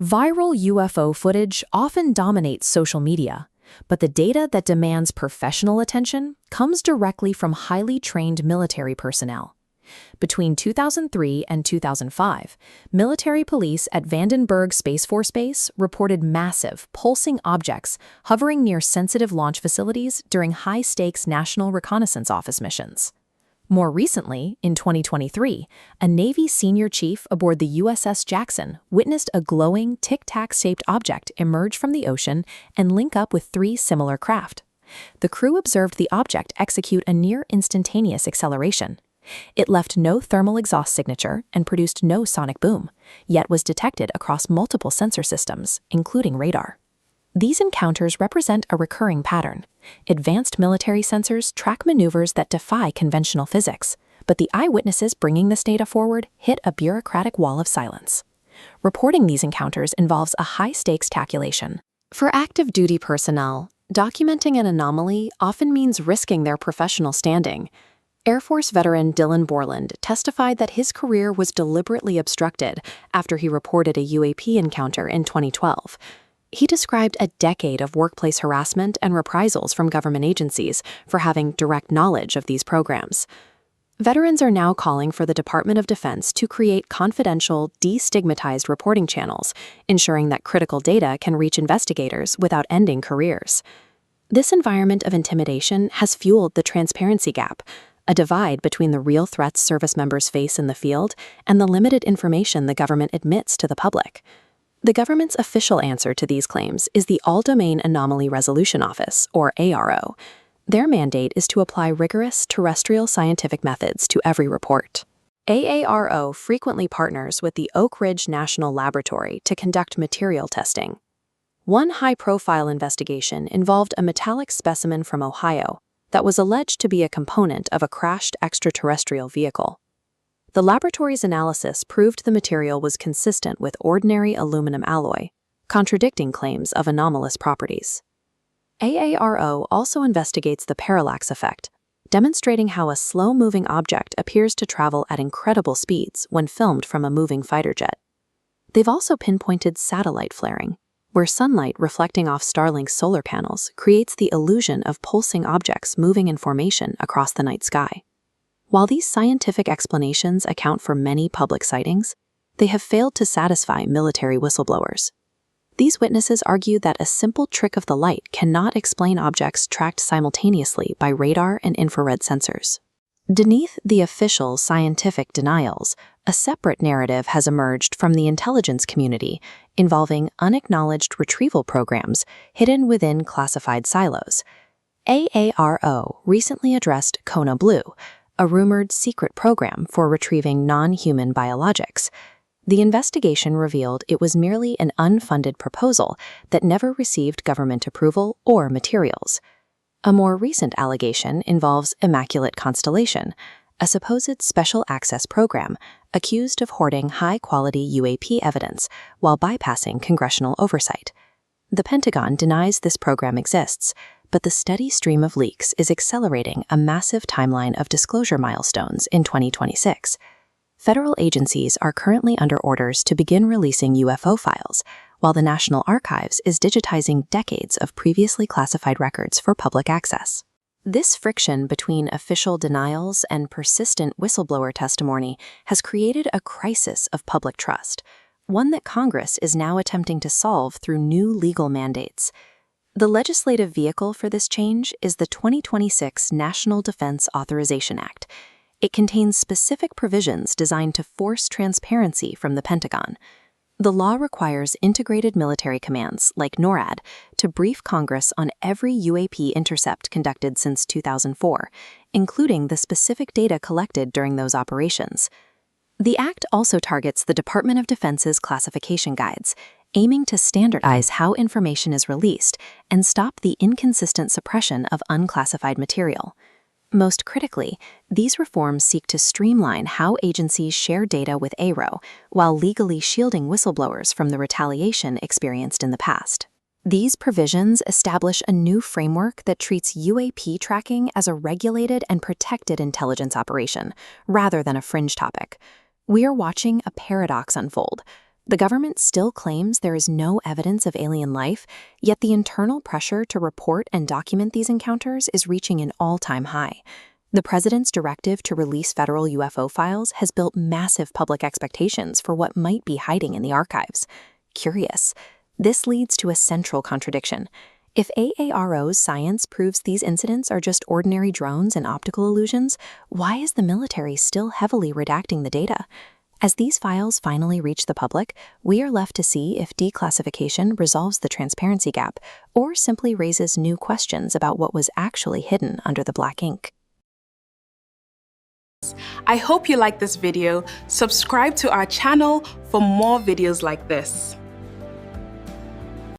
Viral UFO footage often dominates social media, but the data that demands professional attention comes directly from highly trained military personnel. Between 2003 and 2005, military police at Vandenberg Space Force Base reported massive, pulsing objects hovering near sensitive launch facilities during high-stakes National Reconnaissance Office missions. More recently, in 2023, a Navy senior chief aboard the USS Jackson witnessed a glowing Tic Tac-shaped object emerge from the ocean and link up with 3 similar craft. The crew observed the object execute a near-instantaneous acceleration. It left no thermal exhaust signature and produced no sonic boom, yet was detected across multiple sensor systems, including radar. These encounters represent a recurring pattern. Advanced military sensors track maneuvers that defy conventional physics, but the eyewitnesses bringing this data forward hit a bureaucratic wall of silence. Reporting these encounters involves a high-stakes calculation. For active duty personnel, documenting an anomaly often means risking their professional standing. Air Force veteran Dylan Borland testified that his career was deliberately obstructed after he reported a UAP encounter in 2012. He described a decade of workplace harassment and reprisals from government agencies for having direct knowledge of these programs. Veterans are now calling for the Department of Defense to create confidential, destigmatized reporting channels, ensuring that critical data can reach investigators without ending careers. This environment of intimidation has fueled the transparency gap, a divide between the real threats service members face in the field and the limited information the government admits to the public. The government's official answer to these claims is the All-Domain Anomaly Resolution Office, or AARO. Their mandate is to apply rigorous terrestrial scientific methods to every report. AARO frequently partners with the Oak Ridge National Laboratory to conduct material testing. One high-profile investigation involved a metallic specimen from Ohio that was alleged to be a component of a crashed extraterrestrial vehicle. The laboratory's analysis proved the material was consistent with ordinary aluminum alloy, contradicting claims of anomalous properties. AARO also investigates the parallax effect, demonstrating how a slow-moving object appears to travel at incredible speeds when filmed from a moving fighter jet. They've also pinpointed satellite flaring, where sunlight reflecting off Starlink's solar panels creates the illusion of pulsing objects moving in formation across the night sky. While these scientific explanations account for many public sightings, they have failed to satisfy military whistleblowers. These witnesses argue that a simple trick of the light cannot explain objects tracked simultaneously by radar and infrared sensors. Beneath the official scientific denials, a separate narrative has emerged from the intelligence community involving unacknowledged retrieval programs hidden within classified silos. AARO recently addressed Kona Blue, a rumored secret program for retrieving non-human biologics. The investigation revealed it was merely an unfunded proposal that never received government approval or materials. A more recent allegation involves Immaculate Constellation, a supposed special access program accused of hoarding high-quality UAP evidence while bypassing congressional oversight. The Pentagon denies this program exists, but the steady stream of leaks is accelerating a massive timeline of disclosure milestones in 2026. Federal agencies are currently under orders to begin releasing UFO files, while the National Archives is digitizing decades of previously classified records for public access. This friction between official denials and persistent whistleblower testimony has created a crisis of public trust, one that Congress is now attempting to solve through new legal mandates. The legislative vehicle for this change is the 2026 National Defense Authorization Act. It contains specific provisions designed to force transparency from the Pentagon. The law requires integrated military commands, like NORAD, to brief Congress on every UAP intercept conducted since 2004, including the specific data collected during those operations. The Act also targets the Department of Defense's classification guides, aiming to standardize how information is released and stop the inconsistent suppression of unclassified material. Most critically, these reforms seek to streamline how agencies share data with AARO while legally shielding whistleblowers from the retaliation experienced in the past. These provisions establish a new framework that treats UAP tracking as a regulated and protected intelligence operation, rather than a fringe topic. We are watching a paradox unfold. The government still claims there is no evidence of alien life, yet the internal pressure to report and document these encounters is reaching an all-time high. The president's directive to release federal UFO files has built massive public expectations for what might be hiding in the archives. Curious. This leads to a central contradiction. If AARO's science proves these incidents are just ordinary drones and optical illusions, why is the military still heavily redacting the data? As these files finally reach the public, we are left to see if declassification resolves the transparency gap or simply raises new questions about what was actually hidden under the black ink. I hope you liked this video. Subscribe to our channel for more videos like this.